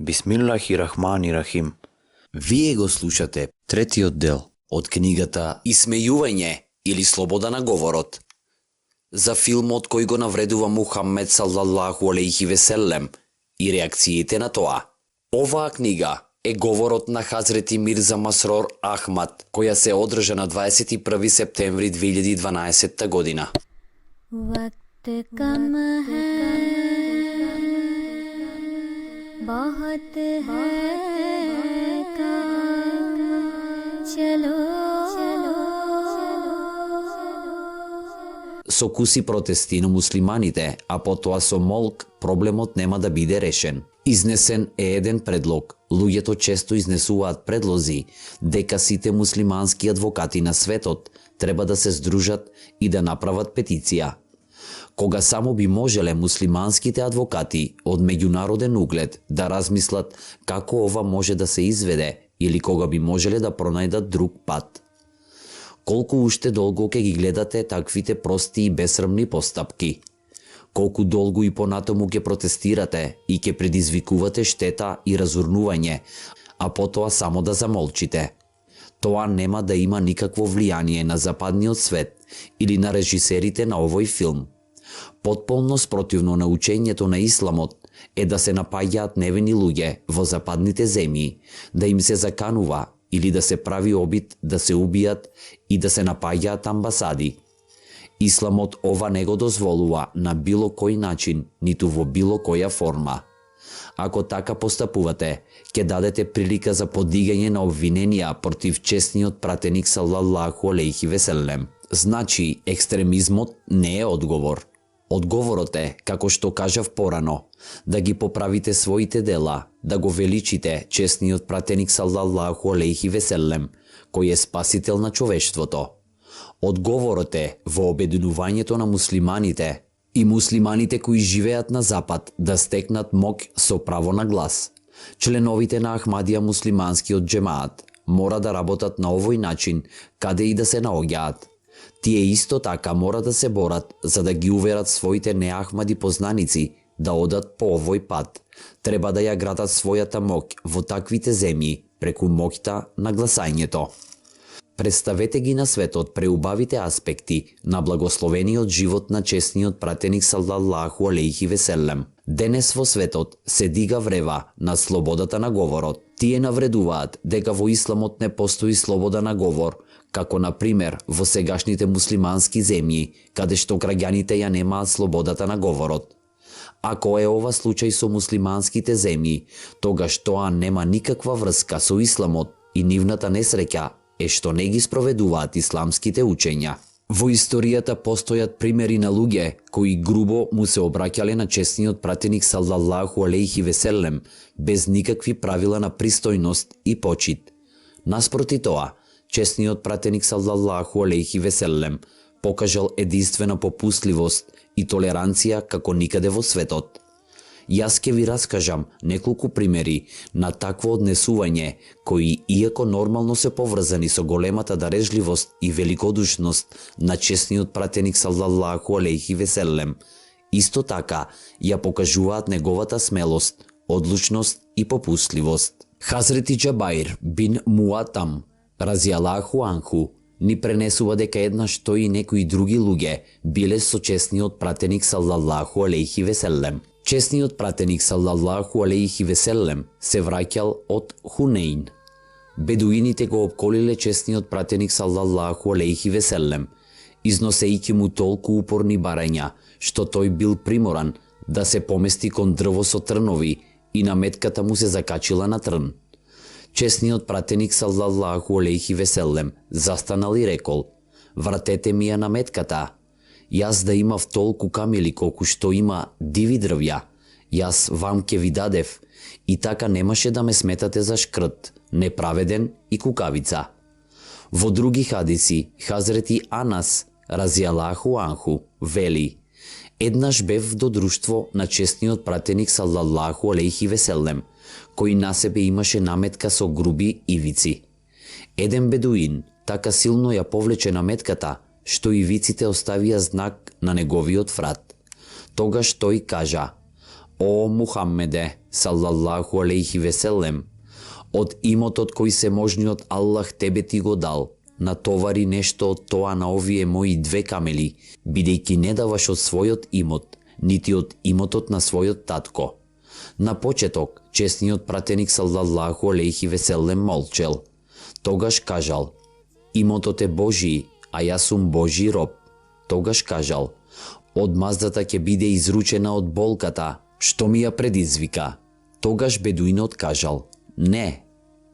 Бисмиллахи-рахмани-рахим. Вие го слушате третиот дел од книгата Исмејување или Слобода на говорот, за филмот кој го навредува Мухаммед салаллаху алейхи веселем и реакциите на тоа. Оваа книга е говорот на Хазрети Мирза Масрор Ахмад, која се одржа на 21 септември 2012 година. वक्त कम है बहुत है काम चलो Со куси протести на муслиманите, а потоа со молк, проблемот нема да биде решен. Изнесен е еден предлог. Луѓето често изнесуваат предлози дека сите муслимански адвокати на светот треба да се здружат и да направат петиција. Кога само би можеле муслиманските адвокати од меѓународен углед да размислат како ова може да се изведе или кога би можеле да пронајдат друг пат. Колку уште долго ќе ги гледате таквите прости и бесрамни постапки? Колку долго и понатаму ќе протестирате и ќе предизвикувате штета и разурнување, а потоа само да замолчите? Тоа нема да има никакво влијание на западниот свет или на режисерите на овој филм. Потполно спротивно на учењето на исламот е да се напаѓаат невини луѓе во западните земји, да им се заканува или да се прави обид да се убијат и да се напаѓаат амбасади. Исламот ова не го дозволува на било кој начин, ниту во било која форма. Ако така постапувате, ќе дадете прилика за подигање на обвиненија против честниот пратеник салаллаху алейхи веселем. Значи, екстремизмот не е одговор. Одговорот е, како што кажав порано, да ги поправите своите дела, да го величите честниот пратеник салаллаху алейхи веселем, кој е спасител на човештвото. Одговорот е во обединувањето на муслиманите и муслиманите кои живеат на запад да стекнат моќ со право на глас. Членовите на Ахмадија муслиманскиот джемаат мора да работат на овој начин каде и да се наоѓаат. Тие исто така мора да се борат за да ги уверат своите неахмади познаници да одат по овој пат. Треба да ја градат својата моќ во таквите земји преку моќта на гласањето. Представете ги на светот преубавите аспекти на благословениот живот на честниот пратеник салаллаху алейхи веселем. Денес во светот се дига врева на слободата на говорот. Тие навредуваат дека во исламот не постои слобода на говор, како на пример во сегашните муслимански земји, каде што граѓаните ја немаат слободата на говорот. Ако е ова случај со муслиманските земји, тогаш тоа нема никаква врска со исламот и нивната несреќа е што не ги спроведуваат исламските учења. Во историјата постојат примери на луѓе кои грубо му се обраќале на честниот пратеник салаллаху алейхи веселем без никакви правила на пристојност и почит. Наспроти тоа, честниот пратеник салаллаху алейхи веселем покажал единствена попустливост и толеранција како никаде во светот. Јас ќе ви раскажам неколку примери на такво однесување кои, иако нормално се поврзани со големата дарежливост и великодушност на честниот пратеник салаллаху алейхи веселем, исто така ја покажуваат неговата смелост, одлучност и попустливост. Хазрети Џабаир бин Муатам разијалаху анху ни пренесува дека еднаш тој и некои други луѓе биле со честниот пратеник салаллаху алейхи веселем. Честниот пратеник салаллаху алейхи веселем се враќал од Хунейн. Бедуините го обколиле честниот пратеник салаллаху алейхи веселем, износејќи му толку упорни барања, што тој бил приморан да се помести кон дрво со трнови и наметката му се закачила на трн. Честниот пратеник салаллаху алейхи веселем застанал и рекол: "Вратете ми ја наметката. Јас да имав толку камили колку што има диви дрвја, јас вам ке ви дадев и така немаше да ме сметате за шкрт, неправеден и кукавица." Во други хадиси, Хазрети Анас разијалаху анху вели: "Еднаш бев до друштво на честниот пратеник салаллаху алейхи веселем, кој на себе имаше наметка со груби ивици. Еден бедуин така силно ја повлече наметката, што ивиците оставија знак на неговиот врат. Тогаш тој кажа: О Мухаммеде, салаллаху алейхи веселем, од имотот кој се можниот Аллах тебе ти го дал, натовари нешто од тоа на овие мои две камели, бидејќи не даваш од својот имот, нити од имотот на својот татко. На почеток, честниот пратеник салаллаху алейхи веселем молчел. Тогаш кажал: имотот е Божи, а јас сум Божи роб. Тогаш кажал: одмаздата ќе биде изручена од болката, што ми ја предизвика. Тогаш бедуинот кажал: не.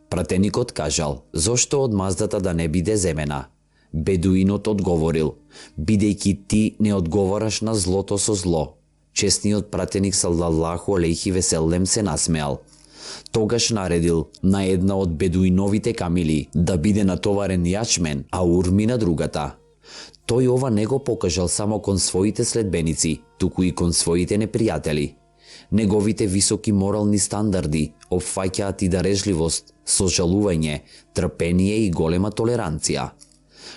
Пратеникот кажал: зошто одмаздата да не биде земена? Бедуинот одговорил: бидејќи ти не одговараш на злото со зло. Честниот пратеник салаллаху алейхи веселем се насмеал. Тогаш наредил на една од бедуиновите камили да биде натоварен јачмен, а урми на другата. Тој ова не го покажал само кон своите следбеници, туку и кон своите непријатели. Неговите високи морални стандарди опфаќаат и дарежливост, сожалување, трпение и голема толеранција.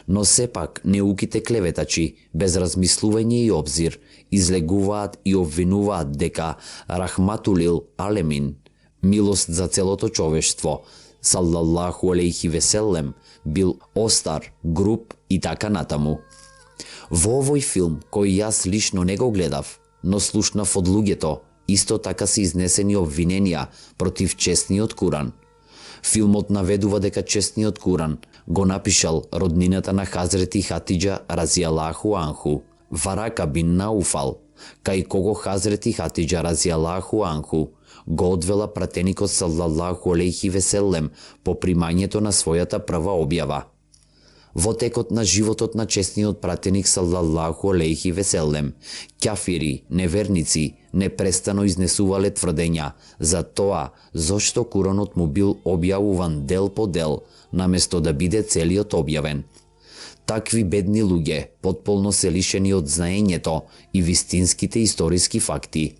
Но сепак неуките клеветачи, без размислување и обзир, излегуваат и обвинуваат дека Рахматулил Алемин, милост за целото човештво, салаллаху алейхи веселем, бил остар, груб и така натаму. Во овој филм, кој јас лично не го гледав, но слушнав од луѓето, исто така се изнесени обвиненија против честниот Куран. Филмот наведува дека честниот Куран го напишал роднината на Хазрети Хатиџа разијалаху анху, Варака бин Науфал, кај кого Хазрети Хатиџа разијалаху анху го одвела пратеникот салаллаху алейхи веселем по примањето на својата прва објава. Во текот на животот на честниот пратеник салаллаху алейхи веселем, ќафири, неверници, непрестано изнесувале тврдења за тоа зошто Куранот му бил објавуван дел по дел, наместо да биде целиот објавен. Такви бедни луѓе потполно се лишени од знаењето и вистинските историски факти.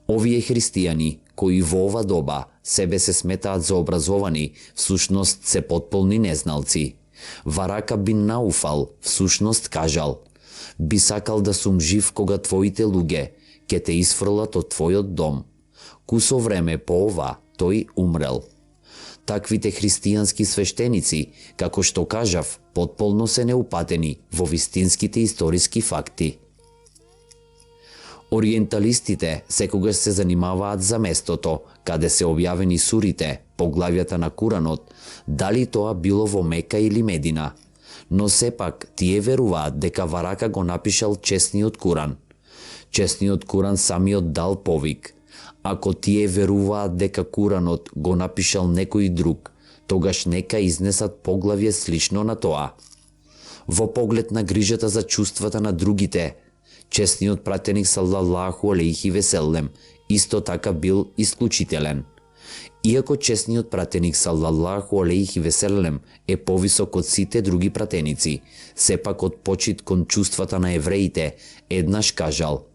Овие христијани, кои во ова доба себе се сметаат за образовани, всушност се потполни незналци. Варака бин Науфал всушност кажал: би сакал да сум жив кога твоите луѓе ќе те исфрлат од твојот дом. Кусо време по ова тој умрел. Таквите христијански свештеници, како што кажав, потполно се неупатени во вистинските историски факти. Ориенталистите секогаш се занимаваат за местото каде се објавени сурите, поглавјата на Куранот, дали тоа било во Мека или Медина. Но сепак тие веруваат дека Варака го напишал честниот Куран. Честниот Куран самиот дал повик. Ако тие веруваат дека Куранот го напишал некој друг, тогаш нека изнесат поглавје слично на тоа. Во поглед на грижата за чувствата на другите, честниот пратеник салаллаху алейхи веселем исто така бил исклучителен. Иако честниот пратеник салаллаху алейхи веселем е повисок од сите други пратеници, сепак од почит кон чувствата на евреите, еднаш кажал: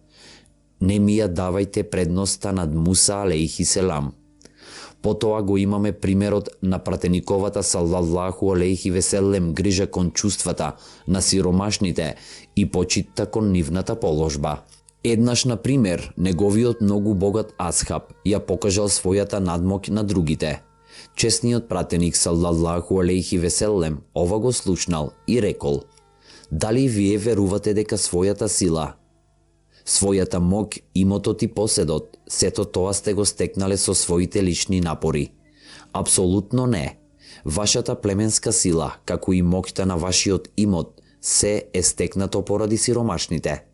не ми ја давајте предноста над Муса алейхи селам. Потоа го имаме примерот на пратениковата салаллаху алейхи веселем грижа кон чувствата на сиромашните и почитта кон нивната положба. Еднаш, на пример, неговиот многу богат асхаб ја покажал својата надмок на другите. Честниот пратеник салаллаху алейхи веселем ова го слушнал и рекол: дали вие верувате дека својата сила, својата мок, имотот и поседот, сето тоа сте го стекнале со своите лични напори? Апсолутно не. Вашата племенска сила, како и моќта на вашиот имот, се е стекнато поради сиромашните.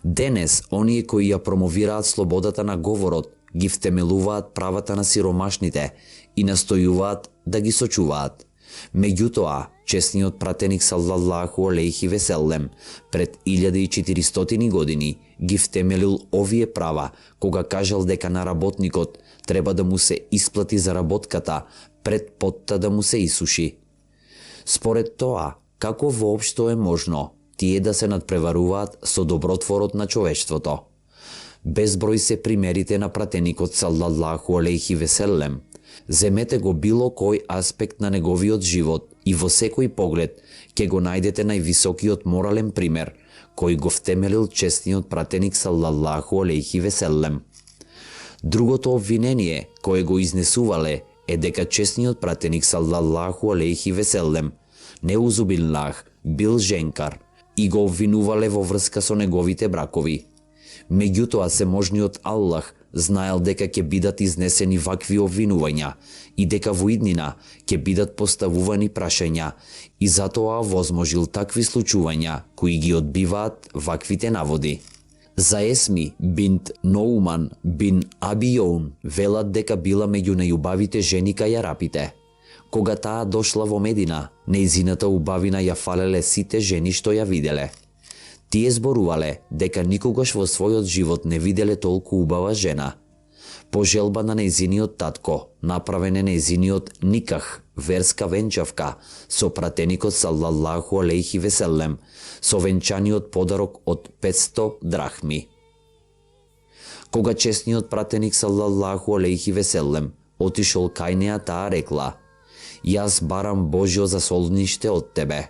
Денес, оние кои ја промовираат слободата на говорот, ги втемелуваат правата на сиромашните и настојуваат да ги сочуваат. Меѓутоа, честниот пратеник салаллаху алейхи веселем пред 1400 години ги втемелил овие права кога кажал дека на работникот треба да му се исплати заработката пред потта да му се исуши. Според тоа, како воопшто е можно тие да се надпреваруваат со добротворот на човештвото? Безброј се примерите на пратеникот салаллаху алейхи веселем. Земете го било кој аспект на неговиот живот и во секој поглед ќе го најдете највисокиот морален пример, кој го втемелил честниот пратеник саллаллаху алейхи веселем. Другото обвинение кое го изнесувале е дека честниот пратеник саллаллаху алейхи веселем, неузубиллах, бил женкар и го обвинувале во врска со неговите бракови. Меѓутоа семожниот Аллах знаел дека ќе бидат изнесени вакви обвинувања и дека во иднина ќе бидат поставувани прашања и затоа возможил такви случувања кои ги одбиваат ваквите наводи. За Есми бинт Ноуман бин Абијоун велат дека била меѓу најубавите жени кај арапите. Кога таа дошла во Медина, нејзината убавина ја фалеле сите жени што ја виделе. Тие зборувале дека никогаш во својот живот не виделе толку убава жена. По желба на нејзиниот татко, направен е нејзиниот никах, верска венчавка, со пратеникот саллаллаху алейхи веселем, со венчаниот подарок од 500 драхми. Кога честниот пратеник саллаллаху алейхи веселем отишол кај неа, таа рекла: "Јас барам Божјо засолниште од тебе."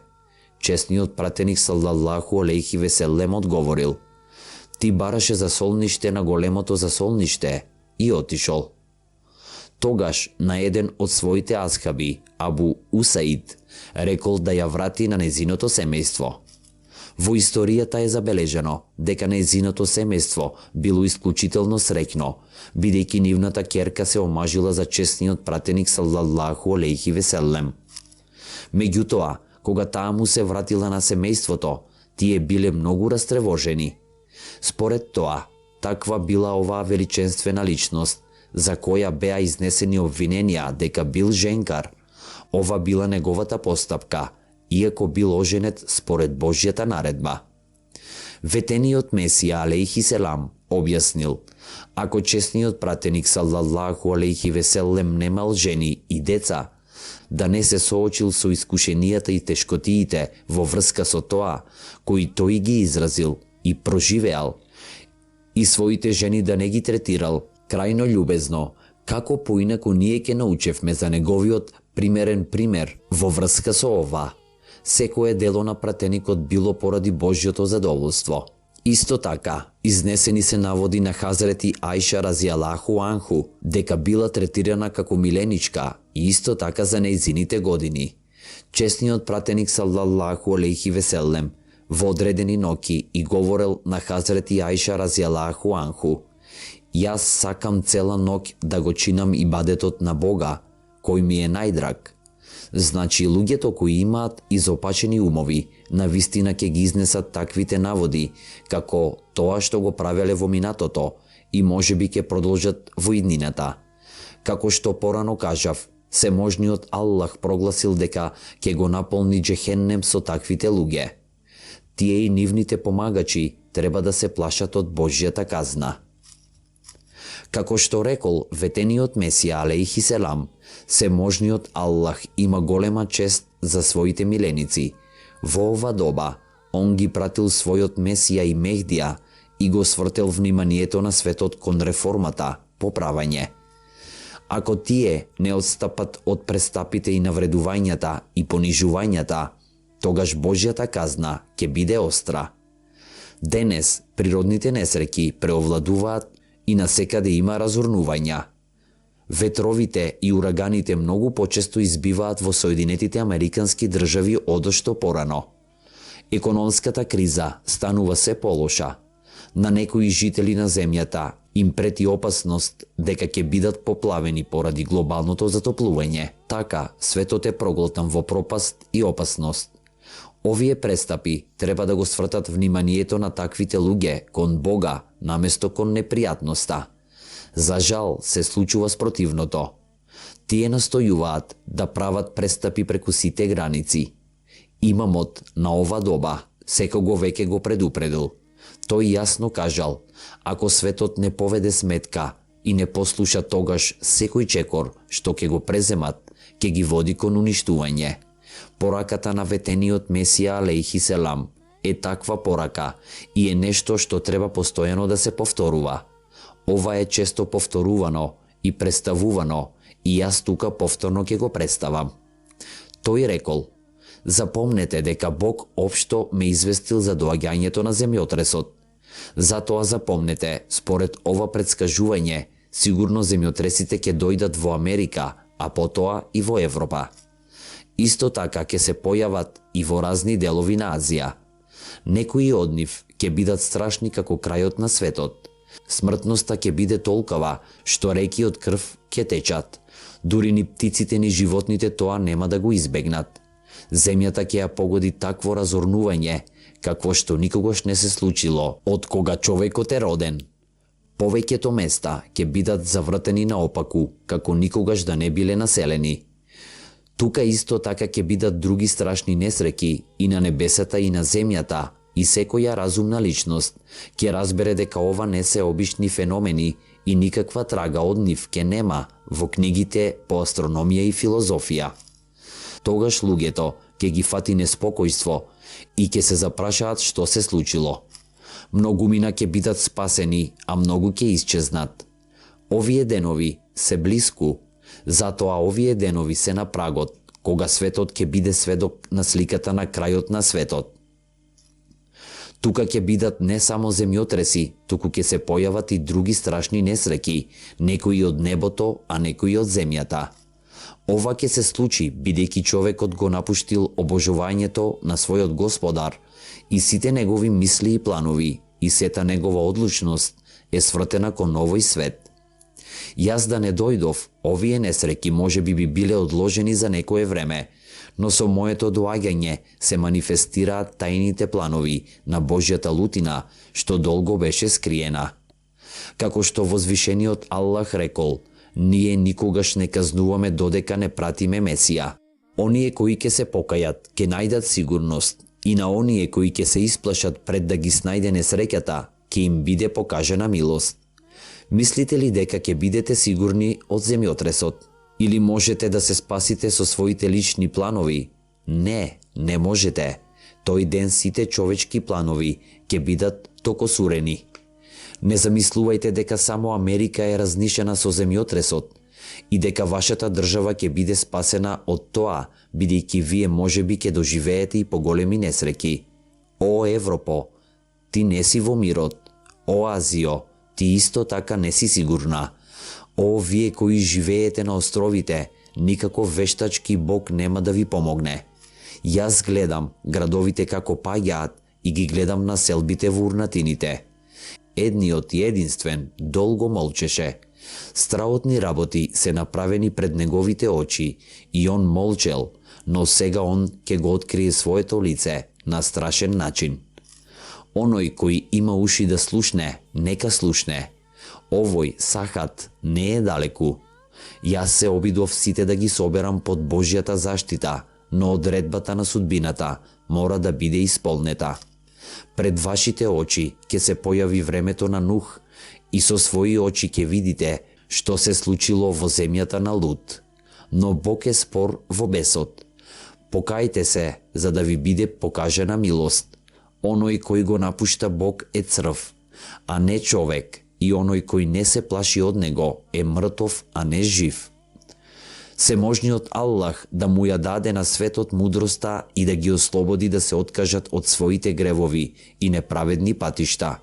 Честниот пратеник саллаллаху алейхи веселем одговорил: "Ти бараше засолниште на големото засолниште", и отишол. Тогаш на еден од своите асхаби, Абу Усаид, рекол да ја врати на нејзиното семејство. Во историјата е забележано дека нејзиното семејство било исклучително среќно, бидејќи нивната ќерка се омажила за честниот пратеник саллаллаху алейхи веселем. Меѓутоа, кога таа му се вратила на семејството, тие биле многу растревожени. Според тоа, таква била оваа величенствена личност, за која беа изнесени обвиненија дека бил женкар. Ова била неговата постапка, иако бил оженет според Божјата наредба. Ветениот Месија алейхи селам објаснил: ако честниот пратеник саллаллаху алейхи веселем немал жени и деца, да не се соочил со искушенијата и тешкотиите во врска со тоа кои тој ги изразил и проживеал, и своите жени да не ги третирал крајно љубезно, како поинаку ние ќе научевме за неговиот примерен пример во врска со ова. Секое дело на пратеникот било поради Божјото задоволство. Исто така, изнесени се наводи на Хазрети Ајша разијалаху анху дека била третирана како миленичка и исто така за нејзините години. Честниот пратеник саллаллаху алейхи веселем во одредени ноќи и говорел на Хазрети Ајша разијалаху анху: "Јас сакам цела ноќ да го чинам ибадетот на Бога, кој ми е најдраг." Значи, луѓето кои имаат изопачени умови, навистина ќе ги изнесат таквите наводи, како тоа што го правеле во минатото и можеби ќе продолжат во иднината. Како што порано кажав, семожниот Аллах прогласил дека ќе го наполни џехеннем со таквите луѓе. Тие и нивните помагачи треба да се плашат од Божјата казна. Како што рекол ветениот Месија алейхи селам, семожниот Аллах има голема чест за своите миленици. Во ова доба, он ги пратил својот Месија и Мехдија и го свртел вниманието на светот кон реформата, поправање. Ако тие не отстапат од престапите и навредувањата и понижувањата, тогаш Божјата казна ќе биде остра. Денес природните несреќи преовладуваат и насекаде има разорнувања. Ветровите и ураганите многу почесто избиваат во Соединетите Американски држави одошто порано. Економската криза станува се полоша. На некои жители на земјата им прети опасност дека ќе бидат поплавени поради глобалното затоплување. Така, светот е проглотан во пропаст и опасност. Овие престапи треба да го свртат вниманието на таквите луѓе кон Бога наместо кон непријатноста. За жал се случува спротивното. Тие настојуваат да прават престапи преку сите граници. Имамот на ова доба секого веќе го предупредил. Тој јасно кажал: ако светот не поведе сметка и не послуша, тогаш секој чекор што ќе го преземат ќе ги води кон уништување. Пораката на ветениот Месија алейхи селам е таква порака и е нешто што треба постојано да се повторува. Ова е често повторувано и представувано и јас тука повторно ќе го представам. Тој рекол: Запомнете дека Бог општо ме известил за доаѓањето на земјотресот. Затоа запомнете, според ова претскажување, сигурно земјотресите ќе дојдат во Америка, а потоа и во Европа. Исто така ќе се појават и во разни делови на Азија. Некои од нив ќе бидат страшни како крајот на светот. Смртноста ќе биде толкова што реки од крв ќе течат. Дури ни птиците ни животните тоа нема да го избегнат. Земјата ќе ја погоди такво разорнување, какво што никогаш не се случило од кога човекот е роден. Повеќето места ќе бидат завртени наопаку, како никогаш да не биле населени. Тука исто така ќе бидат други страшни несреки и на небесата и на земјата, и секоја разумна личност ќе разбере дека ова не се обични феномени и никаква трага од нив ќе нема во книгите по астрономија и филозофија. Тогаш луѓето ќе ги фати неспокојство и ќе се запрашаат што се случило. Многумина ќе бидат спасени, а многу ќе исчезнат. Овие денови се блиску, затоа овие денови се на прагот, кога светот ќе биде сведок на сликата на крајот на светот. Тука ќе бидат не само земјотреси, туку ќе се појават и други страшни несреки, некои од небото, а некои од земјата. Ова ќе се случи бидејќи човекот го напуштил обожувањето на својот Господар и сите негови мисли и планови и сета негова одлучност е свртена кон овој свет. Јас да не дојдов, овие несреки можеби би биле одложени за некое време, но со моето доаѓање се манифестираат тајните планови на Божјата лутина, што долго беше скриена. Како што возвишениот Аллах рекол, ние никогаш не казнуваме додека не пратиме Месија. Оние кои ќе се покајат, ќе најдат сигурност, и на оние кои ќе се исплашат пред да ги снајде несреќата, ќе им биде покажена милост. Мислите ли дека ќе бидете сигурни од земјотресот? Или можете да се спасите со своите лични планови? Не, не можете. Тој ден сите човечки планови ќе бидат токосурени. Не замислувајте дека само Америка е разнишена со земјотресот и дека вашата држава ќе биде спасена од тоа, бидејќи вие можеби ќе доживеете и поголеми несреки. О Европо, ти не си во мирот. О Азио, ти исто така не си сигурна. О вие кои живеете на островите, никаков вештачки Бог нема да ви помогне. Јас гледам градовите како паѓаат и ги гледам населбите во урнатините. Едниот и единствен долго молчеше. Страотни работи се направени пред неговите очи и он молчел, но сега он ќе го открие своето лице на страшен начин. Оној кој има уши да слушне, нека слушне. Овој сахат не е далеку. Јас се обидов сите да ги соберам под Божјата заштита, но одредбата на судбината мора да биде исполнета. Пред вашите очи ќе се појави времето на Нух и со своји очи ќе видите што се случило во земјата на Лут. Но Бог е спор во бесот. Покајте се за да ви биде покажена милост. Оној кој го напушта Бог е црв, а не човек, и оној кој не се плаши од него е мртов, а не жив. Всеможниот Аллах да му ја даде на светот мудроста и да ги ослободи да се откажат од своите гревови и неправедни патишта.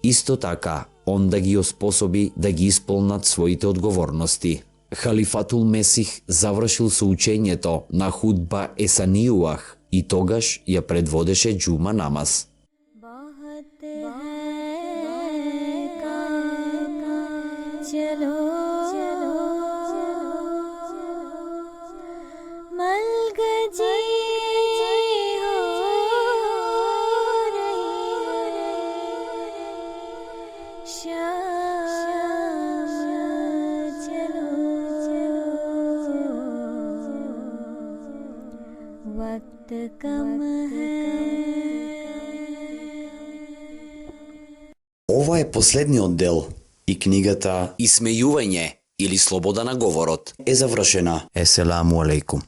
Исто така, он да ги оспособи да ги исполнат своите одговорности. Халифатул Месих завршил со учењето на худба Есанијуах и тогаш ја предводеше џума намаз. Ова е последниот дел и книгата Исмејување или слобода на говорот е завршена. Еселаму алейкум.